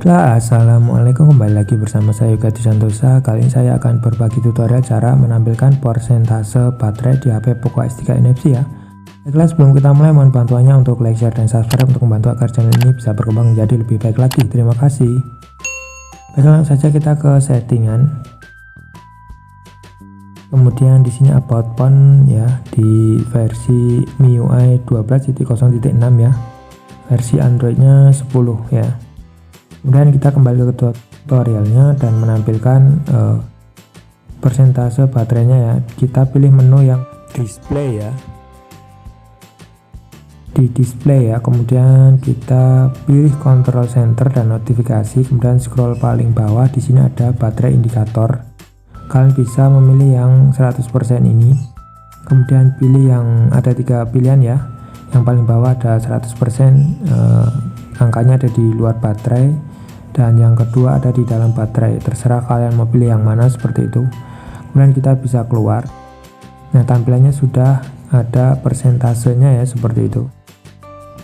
Baiklah, assalamualaikum, kembali lagi bersama saya Yoga Santosa. Kali ini saya akan berbagi tutorial cara menampilkan persentase baterai di HP Poco X3 NFC ya. Baiklah, sebelum kita mulai mohon bantuannya untuk like, share, dan subscribe untuk membantu agar channel ini bisa berkembang menjadi lebih baik lagi. Terima kasih. Baiklah, langsung saja kita ke settingan. Kemudian di sini about phone ya, di versi MIUI 12.0.6 ya. Versi Androidnya 10 ya. Kemudian kita kembali ke tutorialnya dan menampilkan persentase baterainya ya. Kita pilih menu yang display ya, di display ya. Kemudian kita pilih control center dan notifikasi. Kemudian scroll paling bawah, di sini ada baterai indikator. Kalian bisa memilih yang 100% ini. Kemudian pilih yang ada 3 pilihan ya. Yang paling bawah ada 100%, angkanya ada di luar baterai, dan yang kedua ada di dalam baterai. Terserah kalian mau pilih yang mana, seperti itu. Kemudian kita bisa keluar. Nah, tampilannya sudah ada persentasenya ya, seperti itu.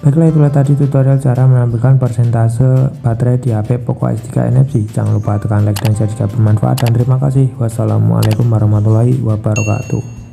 Baiklah, itulah tadi tutorial cara menampilkan persentase baterai di HP Poco X3 NFC. Jangan lupa tekan like dan share jika bermanfaat, dan terima kasih. Wassalamualaikum warahmatullahi wabarakatuh.